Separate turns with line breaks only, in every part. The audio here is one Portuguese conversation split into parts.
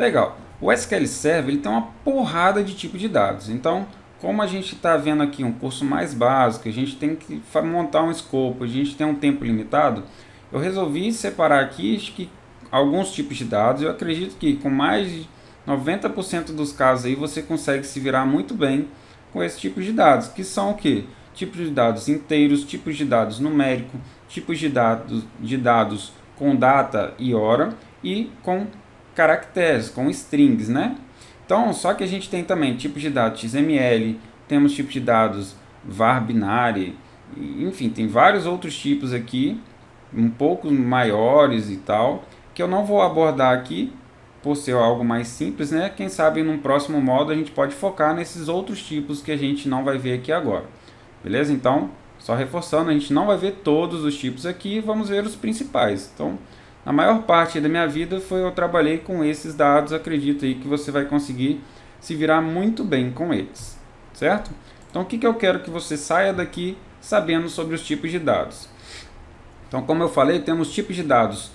Legal. O SQL Server ele tem uma porrada de tipos de dados. Então, como a gente está vendo aqui um curso mais básico, a gente tem que montar um escopo, a gente tem um tempo limitado, eu resolvi separar aqui acho que, alguns tipos de dados. Eu acredito que com mais de 90% dos casos aí você consegue se virar muito bem com esse tipo de dados, que são o que? Tipos de dados inteiros, tipos de dados numérico, tipos de dados com data e hora e com caracteres, com strings, né? Então, só que a gente tem também tipos de dados XML, temos tipos de dados var binário, enfim, tem vários outros tipos aqui, um pouco maiores e tal, que eu não vou abordar aqui, por ser algo mais simples, né? Quem sabe num próximo módulo a gente pode focar nesses outros tipos que a gente não vai ver aqui agora. Beleza? Então, só reforçando, a gente não vai ver todos os tipos aqui, vamos ver os principais. Então, a maior parte da minha vida eu trabalhei com esses dados, acredito aí que você vai conseguir se virar muito bem com eles, certo? Então, o que eu quero que você saia daqui sabendo sobre os tipos de dados? Então, como eu falei, temos tipos de dados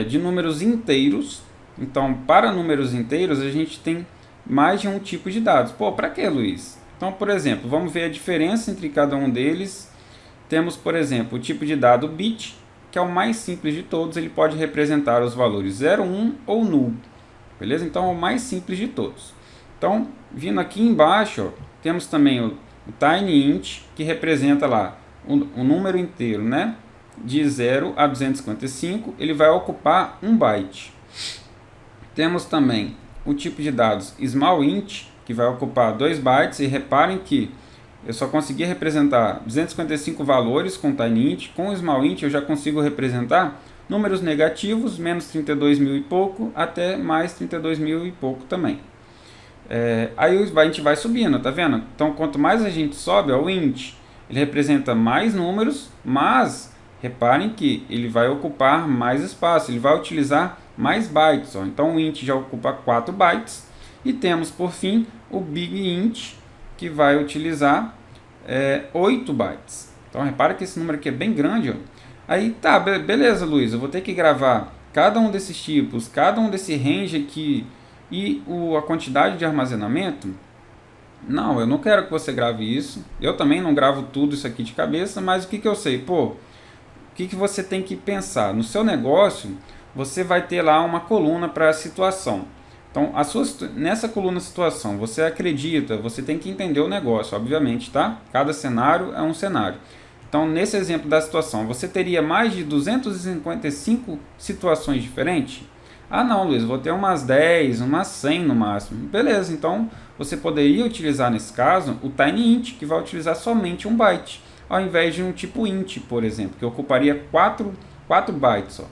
de números inteiros. Então, para números inteiros, a gente tem mais de um tipo de dados. Pô, para que, Luiz? Então, por exemplo, vamos ver a diferença entre cada um deles. Temos, por exemplo, o tipo de dado bit, que é o mais simples de todos. Ele pode representar os valores 0, 1 ou null. Beleza? Então, é o mais simples de todos. Então, vindo aqui embaixo, ó, temos também o tinyInt, que representa lá o número inteiro, né? De 0 a 255, ele vai ocupar 1 byte. Temos também o tipo de dados smallInt, que vai ocupar 2 bytes, e reparem que eu só consegui representar 255 valores com tinyInt. Com o smallInt eu já consigo representar números negativos, menos 32 mil e pouco, até mais 32 mil e pouco também. Aí a gente vai subindo, tá vendo? Então, quanto mais a gente sobe, ó, o int, ele representa mais números, mas reparem que ele vai ocupar mais espaço, ele vai utilizar mais bytes. Ó. Então, o int já ocupa 4 bytes. E temos, por fim, o big int, que vai utilizar 8 bytes. Então, repara que esse número aqui é bem grande. Ó. Aí, tá, beleza, Luiz, eu vou ter que gravar cada um desses tipos, cada um desse range aqui e a quantidade de armazenamento. Não, eu não quero que você grave isso. Eu também não gravo tudo isso aqui de cabeça, mas o que eu sei? Pô, o que você tem que pensar? No seu negócio, você vai ter lá uma coluna para a situação. Então, nessa coluna situação, você acredita, você tem que entender o negócio, obviamente, tá? Cada cenário é um cenário. Então, nesse exemplo da situação, você teria mais de 255 situações diferentes? Ah, não, Luiz, vou ter umas 10, umas 100 no máximo. Beleza, então você poderia utilizar nesse caso o tinyInt, que vai utilizar somente 1 byte, ao invés de um tipo int, por exemplo, que ocuparia 4 bytes só.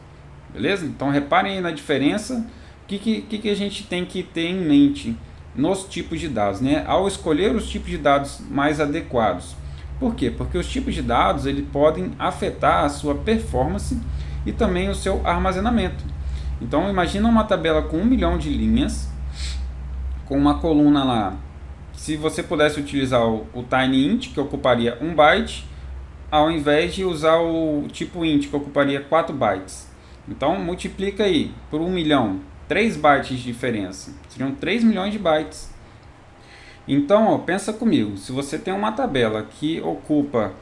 Beleza? Então reparem aí na diferença. O que a gente tem que ter em mente nos tipos de dados, né? Ao escolher os tipos de dados mais adequados. Por quê? Porque os tipos de dados eles podem afetar a sua performance e também o seu armazenamento. Então imagina uma tabela com 1 milhão de linhas, com uma coluna lá. Se você pudesse utilizar o tinyInt, que ocuparia 1 byte, ao invés de usar o tipo int, que ocuparia 4 bytes. Então multiplica aí por 1 milhão, 3 bytes de diferença, seriam 3 milhões de bytes. Então, ó, pensa comigo, se você tem uma tabela que ocupa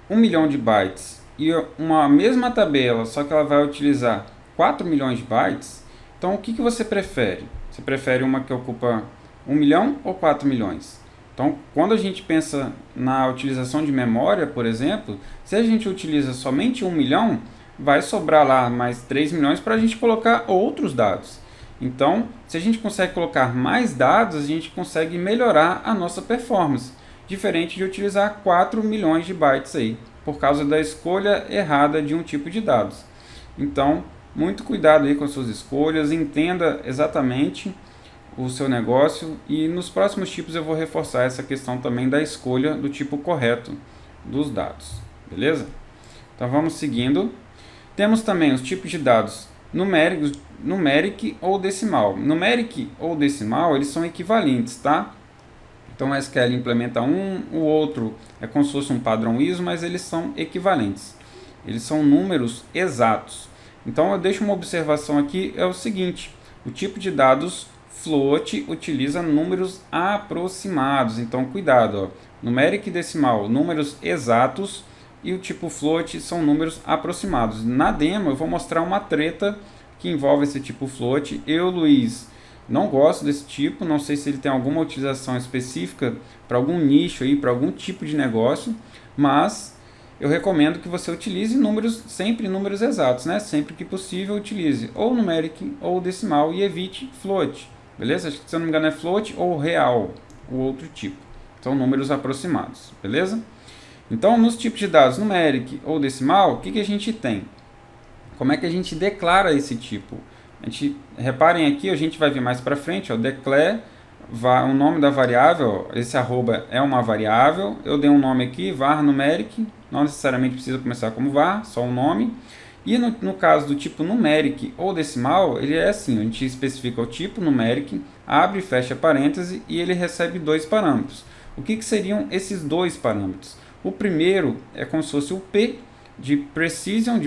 1 milhão de bytes e uma mesma tabela, só que ela vai utilizar 4 milhões de bytes, então o que você prefere? Você prefere uma que ocupa 1 milhão ou 4 milhões? Então, quando a gente pensa na utilização de memória, por exemplo, se a gente utiliza somente 1 milhão, vai sobrar lá mais 3 milhões para a gente colocar outros dados. Então, se a gente consegue colocar mais dados, a gente consegue melhorar a nossa performance, diferente de utilizar 4 milhões de bytes aí, por causa da escolha errada de um tipo de dados. Então, muito cuidado aí com as suas escolhas, entenda exatamente o seu negócio, e nos próximos tipos eu vou reforçar essa questão também da escolha do tipo correto dos dados, beleza? Então vamos seguindo. Temos também os tipos de dados numéricos, numeric ou decimal. Numeric ou decimal, eles são equivalentes, tá? Então o SQL implementa um, o outro é como se fosse um padrão ISO, mas eles são equivalentes. Eles são números exatos. Então eu deixo uma observação aqui, é o seguinte: o tipo de dados Float utiliza números aproximados, então cuidado, ó. Numérico e decimal, números exatos, e o tipo float são números aproximados. Na demo eu vou mostrar uma treta que envolve esse tipo float. Eu, Luiz, não gosto desse tipo, não sei se ele tem alguma utilização específica para algum nicho aí, para algum tipo de negócio, mas eu recomendo que você utilize números, sempre números exatos, né? Sempre que possível utilize ou numérico ou decimal e evite float, beleza? Acho que, se eu não me engano, é float ou real, o outro tipo. São números aproximados, beleza? Então, nos tipos de dados numérico ou decimal, o que a gente tem? Como é que a gente declara esse tipo? Reparem aqui, a gente vai ver mais para frente, ó, declare o nome da variável, esse arroba é uma variável, eu dei um nome aqui, var numeric, não necessariamente precisa começar como var, só um nome. E no caso do tipo numeric ou decimal, ele é assim, a gente especifica o tipo numeric, abre e fecha parêntese e ele recebe dois parâmetros. O que seriam esses dois parâmetros? O primeiro é como se fosse o P, de precisão,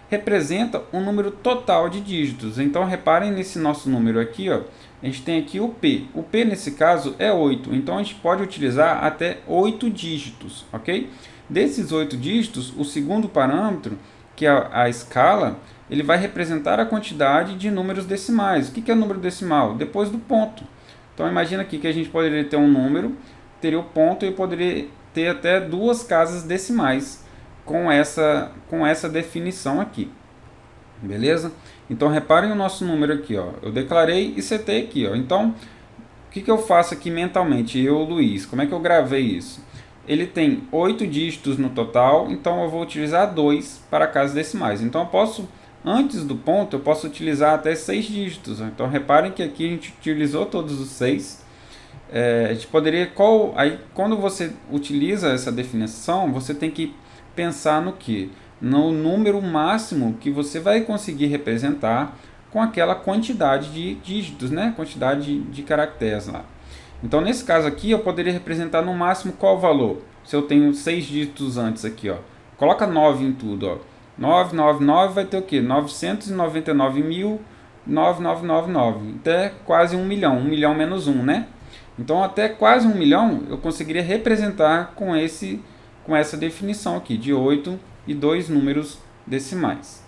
representa o número total de dígitos. Então, reparem nesse nosso número aqui, ó, a gente tem aqui o P. O P, nesse caso, é 8. Então, a gente pode utilizar até 8 dígitos, ok? Desses 8 dígitos, o segundo parâmetro, que é a escala, ele vai representar a quantidade de números decimais. O que é número decimal? Depois do ponto. Então, imagina aqui que a gente poderia ter um número, teria o ponto e poderia ter até duas casas decimais com essa definição aqui. Beleza? Então, reparem o nosso número aqui, ó. Eu declarei e setei aqui, ó. Então, o que eu faço aqui mentalmente? Eu, Luiz, como é que eu gravei isso? Ele tem 8 dígitos no total, então eu vou utilizar 2 para casas decimais. Então, eu posso, antes do ponto, eu posso utilizar até 6 dígitos. Então, reparem que aqui a gente utilizou todos os 6. A gente poderia, aí, quando você utiliza essa definição, você tem que pensar no que? No número máximo que você vai conseguir representar com aquela quantidade de dígitos, né? Quantidade de caracteres lá. Então, nesse caso aqui, eu poderia representar no máximo qual valor? Se eu tenho 6 dígitos antes aqui, ó. Coloca 9 em tudo, ó. 999 vai ter o quê? 999.9999. Até quase 1 milhão. 1 milhão menos 1, né? Então, até quase 1 milhão eu conseguiria representar com essa definição aqui, de 8 e 2 números decimais.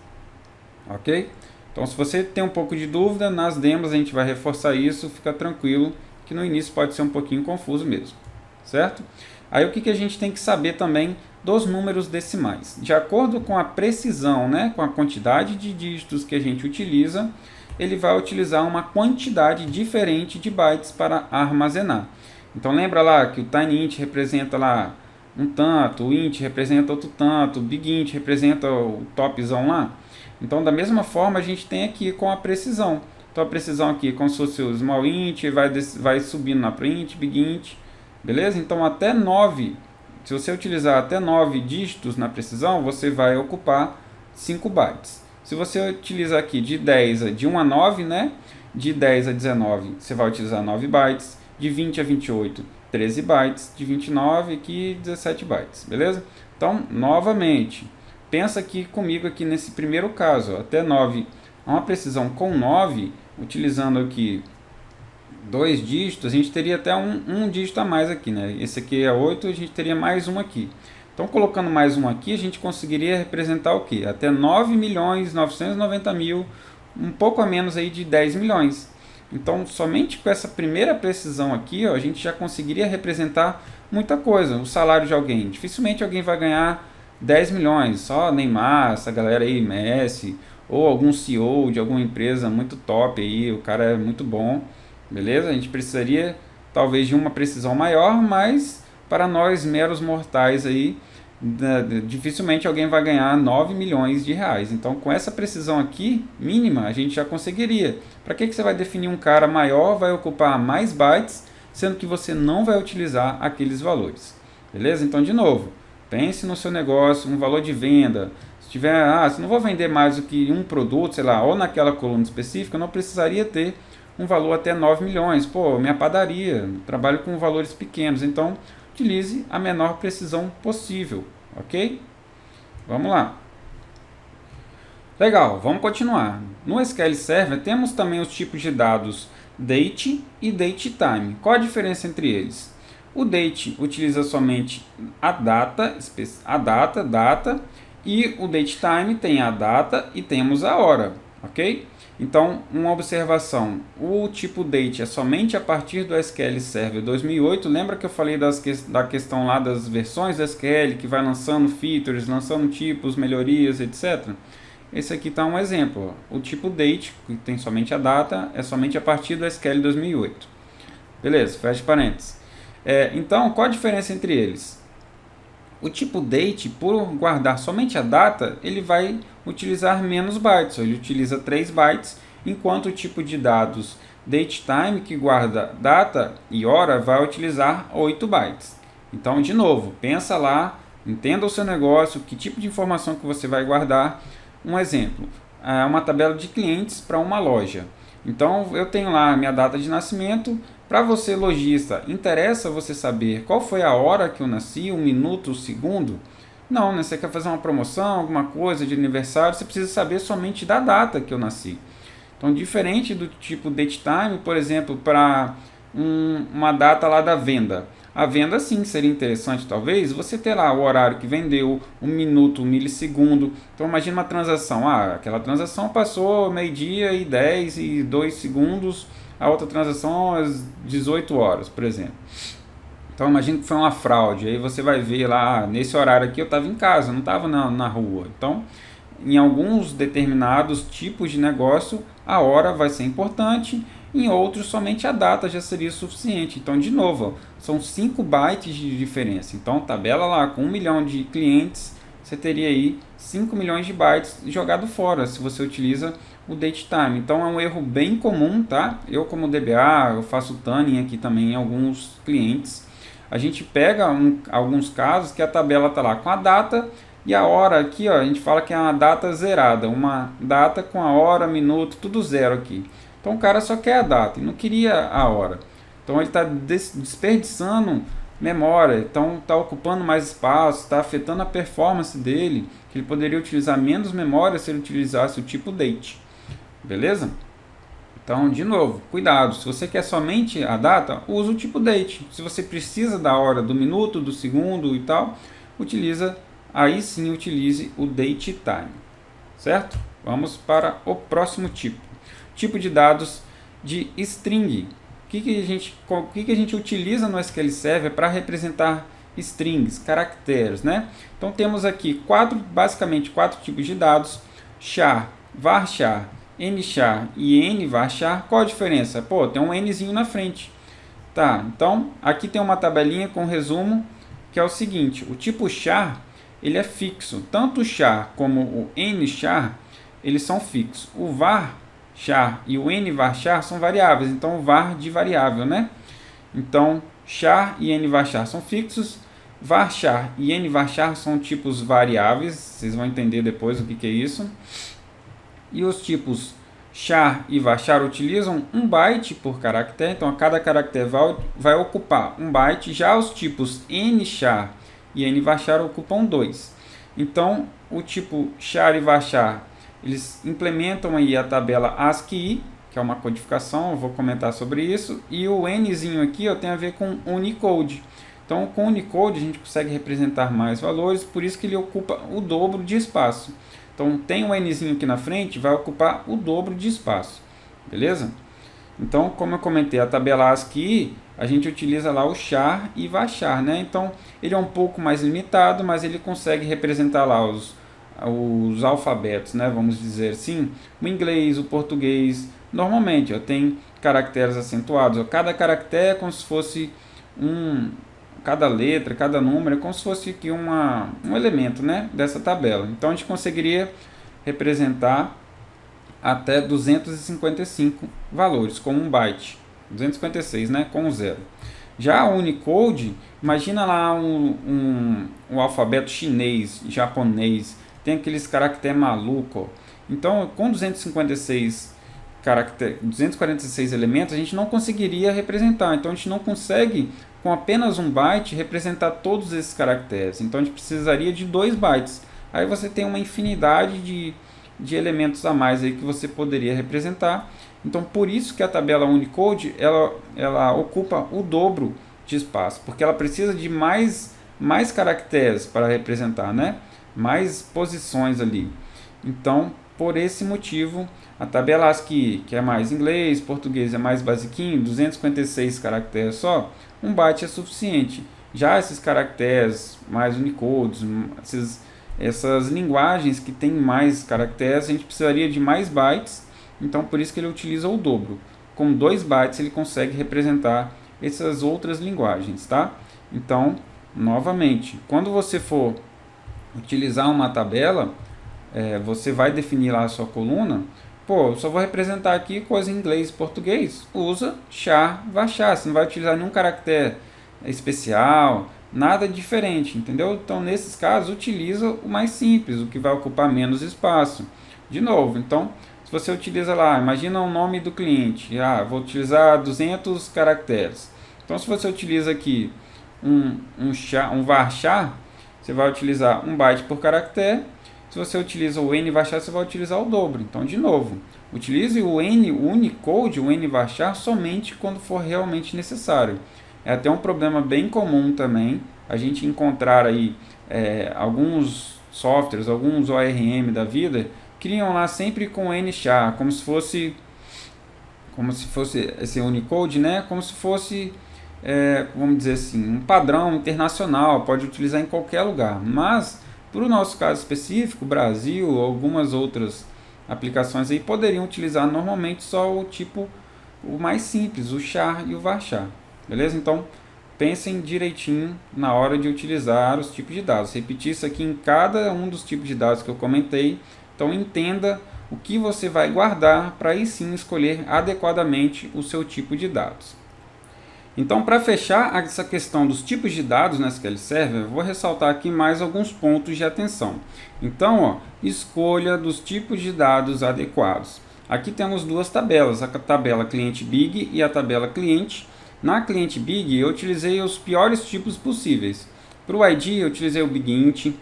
Ok? Então, se você tem um pouco de dúvida, nas demos a gente vai reforçar isso, fica tranquilo, que no início pode ser um pouquinho confuso mesmo. Certo? Aí, o que a gente tem que saber também dos números decimais? De acordo com a precisão, né, com a quantidade de dígitos que a gente utiliza, ele vai utilizar uma quantidade diferente de bytes para armazenar. Então, lembra lá que o tinyInt representa lá um tanto, o int representa outro tanto, o bigint representa o topzão lá. Então, da mesma forma, a gente tem aqui com a precisão. Então, a precisão aqui, como se fosse o small int, vai subindo na print, bigint, beleza? Então, até 9, se você utilizar até 9 dígitos na precisão, você vai ocupar 5 bytes. Se você utilizar aqui de 1 a 9, né? De 10 a 19, você vai utilizar 9 bytes. De 20 a 28, 13 bytes. De 29 aqui, 17 bytes. Beleza? Então, novamente, pensa aqui comigo aqui nesse primeiro caso. Ó, até 9, uma precisão com 9, utilizando aqui 2 dígitos, a gente teria até um dígito a mais aqui, né? Esse aqui é 8, a gente teria mais um aqui. Então, colocando mais um aqui, a gente conseguiria representar o quê? Até 9.990.000, um pouco a menos aí de 10 milhões. Então, somente com essa primeira precisão aqui, ó, a gente já conseguiria representar muita coisa. O salário de alguém. Dificilmente alguém vai ganhar 10 milhões. Só Neymar, essa galera aí, Messi, ou algum CEO de alguma empresa muito top aí, o cara é muito bom. Beleza? A gente precisaria talvez de uma precisão maior, mas para nós meros mortais aí, dificilmente alguém vai ganhar 9 milhões de reais. Então, com essa precisão aqui, mínima, a gente já conseguiria. Para que você vai definir um cara maior, vai ocupar mais bytes, sendo que você não vai utilizar aqueles valores. Beleza? Então, de novo, pense no seu negócio, um valor de venda. Se tiver, se não vou vender mais do que um produto, sei lá, ou naquela coluna específica, eu não precisaria ter um valor até 9 milhões. Pô, minha padaria, trabalho com valores pequenos, então utilize a menor precisão possível, ok? Vamos lá. Legal, vamos continuar. No SQL Server temos também os tipos de dados date e datetime. Qual a diferença entre eles? O date utiliza somente a data, data, e o datetime tem a data e temos a hora, ok? Então, uma observação, o tipo date é somente a partir do SQL Server 2008. Lembra que eu falei da questão lá das versões do SQL, que vai lançando features, lançando tipos, melhorias, etc. Esse aqui está um exemplo. O tipo date, que tem somente a data, é somente a partir do SQL 2008. Beleza, fecha parênteses. Então, qual a diferença entre eles? O tipo date, por guardar somente a data, ele vai utilizar menos bytes, ele utiliza 3 bytes, enquanto o tipo de dados datetime, que guarda data e hora, vai utilizar 8 bytes. Então, de novo, pensa lá, entenda o seu negócio, que tipo de informação que você vai guardar. Um exemplo, uma tabela de clientes para uma loja. Então, eu tenho lá a minha data de nascimento. Para você, lojista, interessa você saber qual foi a hora que eu nasci, o minuto, o segundo? Não, né? Você quer fazer uma promoção, alguma coisa de aniversário, você precisa saber somente da data que eu nasci. Então, diferente do tipo datetime, por exemplo, para uma data lá da venda. A venda sim seria interessante, talvez, você ter lá o horário que vendeu, um minuto, um milissegundo. Então imagine uma transação, aquela transação passou meio-dia e 10 e 2 segundos, a outra transação às 18 horas, por exemplo. Então imagine que foi uma fraude, aí você vai ver lá, nesse horário aqui eu estava em casa, não estava na rua. Então, em alguns determinados tipos de negócio, a hora vai ser importante, em outros somente a data já seria suficiente. Então, de novo, são 5 bytes de diferença. Então, tabela lá com 1 milhão de clientes, você teria aí 5 milhões de bytes jogado fora, se você utiliza o datetime. Então, é um erro bem comum, tá? Eu, como DBA, eu faço tuning aqui também em alguns clientes. A gente pega alguns casos que a tabela está lá com a data e a hora aqui, ó, a gente fala que é uma data zerada, uma data com a hora, minuto, tudo zero aqui. Então o cara só quer a data e não queria a hora. Então ele está desperdiçando memória, então está ocupando mais espaço, está afetando a performance dele, que ele poderia utilizar menos memória se ele utilizasse o tipo date. Beleza? Então, de novo, cuidado, se você quer somente a data, usa o tipo date. Se você precisa da hora, do minuto, do segundo e tal, aí sim utilize o datetime. Certo? Vamos para o próximo tipo. Tipo de dados de string. O que a gente utiliza no SQL Server para representar strings, caracteres, né? Então temos aqui basicamente quatro tipos de dados: char, varchar, nchar e nvarchar. Qual a diferença? Pô, tem um nzinho na frente. Tá, então aqui tem uma tabelinha com resumo que é o seguinte: o tipo char ele é fixo. Tanto o char como o nchar eles são fixos. O varchar e o nvarchar são variáveis, então o var de variável, né? Então char e nvarchar são fixos, varchar e nvarchar são tipos variáveis, vocês vão entender depois o que é isso. E os tipos char e varchar utilizam 1 byte por caractere, então a cada caractere vai ocupar 1 byte. Já os tipos nchar e nvarchar ocupam 2. Então o tipo char e varchar eles implementam aí a tabela ASCII, que é uma codificação, eu vou comentar sobre isso, e o nzinho aqui tem a ver com Unicode. Então com Unicode a gente consegue representar mais valores, por isso que ele ocupa o dobro de espaço. Então tem um nzinho aqui na frente, vai ocupar o dobro de espaço, beleza? Então, como eu comentei, a tabela ASCII, a gente utiliza lá o char e varchar, né? Então ele é um pouco mais limitado, mas ele consegue representar lá os alfabetos, né? Vamos dizer assim, o inglês, o português. Normalmente tem caracteres acentuados, cada caractere é como se fosse cada letra, cada número é como se fosse aqui um elemento, né, dessa tabela. Então a gente conseguiria representar até 255 valores com 1 byte, 256, né, com 0. Já o Unicode, imagina lá um alfabeto chinês, japonês, tem aqueles caracteres malucos. Então com 246 elementos a gente não conseguiria representar. Então a gente não consegue com apenas 1 byte representar todos esses caracteres. Então a gente precisaria de 2 bytes. Aí você tem uma infinidade de elementos a mais aí que você poderia representar. Então, por isso que a tabela Unicode ela ocupa o dobro de espaço, porque ela precisa de mais caracteres para representar, né? Mais posições ali. Então, por esse motivo, a tabela ASCII, que é mais inglês, português é mais basiquinho, 256 caracteres só, 1 byte é suficiente. Já esses caracteres mais Unicodes, essas linguagens que têm mais caracteres, a gente precisaria de mais bytes, então por isso que ele utiliza o dobro. Com 2 bytes ele consegue representar essas outras linguagens, tá? Então, novamente, quando você for utilizar uma tabela, você vai definir lá a sua coluna. Pô, eu só vou representar aqui coisa em inglês e português. Usa char, varchar. Você não vai utilizar nenhum caractere especial, nada diferente, entendeu? Então, nesses casos, utiliza o mais simples, o que vai ocupar menos espaço. De novo, então, se você utiliza lá, imagina o nome do cliente. Vou utilizar 200 caracteres. Então, se você utiliza aqui um varchar, você vai utilizar 1 byte por caractere. Se você utiliza o N-varchar, você vai utilizar o dobro. Então, de novo, utilize o Unicode, o N-varchar, somente quando for realmente necessário. É até um problema bem comum também a gente encontrar aí alguns softwares, alguns ORM da vida, criam lá sempre com N-char, como se fosse esse Unicode, né? Como se fosse, vamos dizer assim, um padrão internacional, pode utilizar em qualquer lugar, mas para o nosso caso específico, Brasil, algumas outras aplicações aí poderiam utilizar normalmente só o tipo, o mais simples, o char e o varchar, beleza? Então, pensem direitinho na hora de utilizar os tipos de dados. Repetir isso aqui em cada um dos tipos de dados que eu comentei. Então, entenda o que você vai guardar para aí sim escolher adequadamente o seu tipo de dados. Então, para fechar essa questão dos tipos de dados no SQL Server, eu vou ressaltar aqui mais alguns pontos de atenção. Então, escolha dos tipos de dados adequados. Aqui temos duas tabelas, a tabela cliente big e a tabela cliente. Na cliente big, eu utilizei os piores tipos possíveis. Para o ID, eu utilizei o bigint.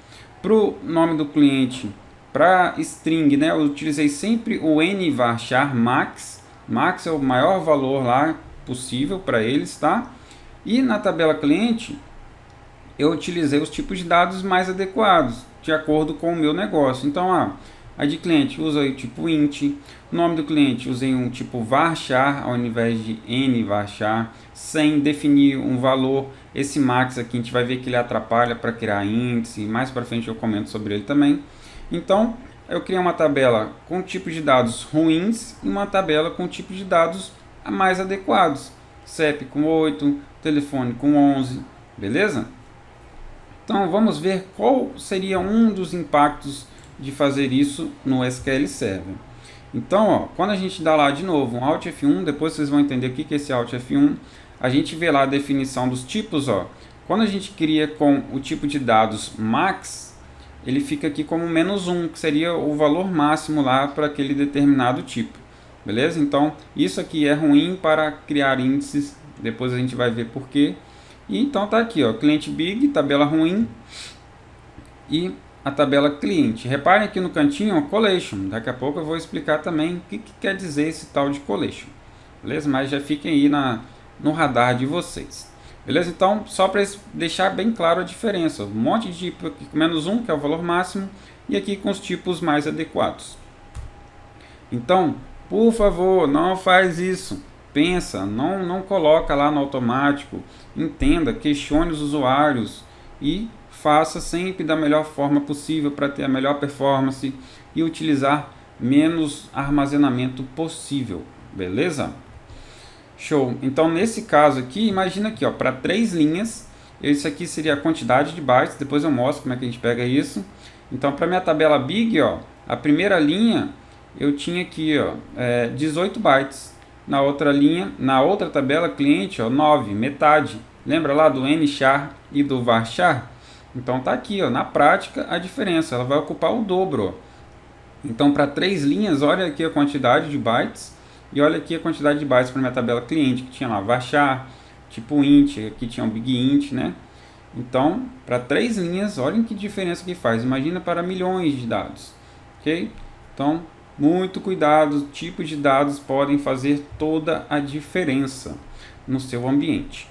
Para o nome do cliente, para string, né, eu utilizei sempre o n-varchar max. Max é o maior valor lá possível para eles, tá? E na tabela cliente eu utilizei os tipos de dados mais adequados de acordo com o meu negócio. Então, a de cliente usa o tipo int, o nome do cliente usei um tipo varchar ao invés de n-varchar, sem definir um valor. Esse max aqui a gente vai ver que ele atrapalha para criar índice, mais para frente eu comento sobre ele também. Então, eu criei uma tabela com tipos de dados ruins e uma tabela com tipos de dados mais adequados, CEP com 8, telefone com 11, beleza? Então vamos ver qual seria um dos impactos de fazer isso no SQL Server. Então, quando a gente dá lá de novo um Alt F1, depois vocês vão entender o que é esse Alt F1, a gente vê lá a definição dos tipos. Quando a gente cria com o tipo de dados max, ele fica aqui como -1, que seria o valor máximo lá para aquele determinado tipo. Beleza? Então, isso aqui é ruim para criar índices, depois a gente vai ver por quê. E então tá aqui, cliente big, tabela ruim e a tabela cliente. Reparem aqui no cantinho, collation. Daqui a pouco eu vou explicar também o que quer dizer esse tal de collation. Beleza? Mas já fiquem aí no radar de vocês. Beleza? Então, só para deixar bem claro a diferença. Um monte de tipo aqui com -1, que é o valor máximo, e aqui com os tipos mais adequados. Então, por favor, não faz isso. Pensa, não coloca lá no automático. Entenda, questione os usuários e faça sempre da melhor forma possível para ter a melhor performance e utilizar menos armazenamento possível. Beleza? Show. Então, nesse caso aqui, imagina aqui, para 3 linhas, isso aqui seria a quantidade de bytes. Depois eu mostro como é que a gente pega isso. Então, para minha tabela big, a primeira linha eu tinha aqui 18 bytes. Na outra linha, na outra tabela cliente, 9, metade. Lembra lá do n-char e do varchar? Então tá aqui, na prática a diferença, ela vai ocupar o dobro. Então para 3 linhas, olha aqui a quantidade de bytes e olha aqui a quantidade de bytes para minha tabela cliente, que tinha lá varchar, tipo int, aqui tinha um bigint, né? Então, para 3 linhas, olhem que diferença que faz. Imagina para milhões de dados, ok? Então, muito cuidado, tipos de dados podem fazer toda a diferença no seu ambiente.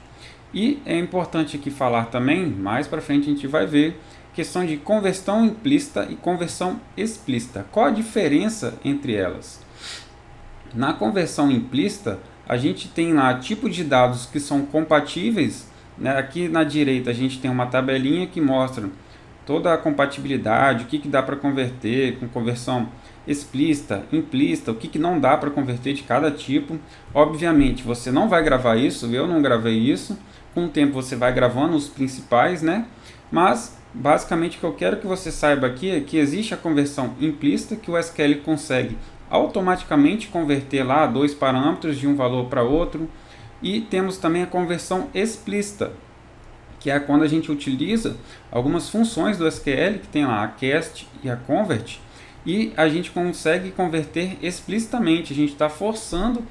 E é importante aqui falar também, mais para frente a gente vai ver, questão de conversão implícita e conversão explícita. Qual a diferença entre elas? Na conversão implícita, a gente tem lá tipos de dados que são compatíveis, né? Aqui na direita a gente tem uma tabelinha que mostra toda a compatibilidade, o que dá para converter com conversão explícita, implícita, o que não dá para converter de cada tipo. Obviamente você não vai gravar isso, eu não gravei isso. Com o tempo você vai gravando os principais, né? Mas basicamente o que eu quero que você saiba aqui é que existe a conversão implícita, que o SQL consegue automaticamente converter lá dois parâmetros de um valor para outro. E temos também a conversão explícita, que é quando a gente utiliza algumas funções do SQL, que tem lá a cast e a convert, e a gente consegue converter explicitamente, a gente está forçando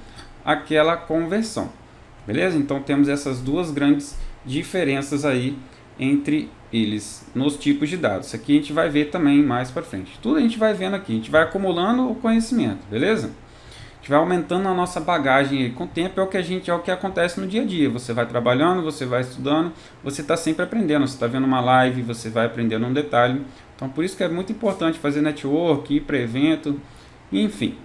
aquela conversão. Beleza? Então temos essas duas grandes diferenças aí entre eles nos tipos de dados. Isso aqui a gente vai ver também mais para frente. Tudo a gente vai vendo aqui, a gente vai acumulando o conhecimento, beleza? A gente vai aumentando a nossa bagagem aí. Com o tempo é o que acontece no dia a dia. Você vai trabalhando, você vai estudando, você está sempre aprendendo. Você está vendo uma live, você vai aprendendo um detalhe. Então por isso que é muito importante fazer network, ir para evento, enfim.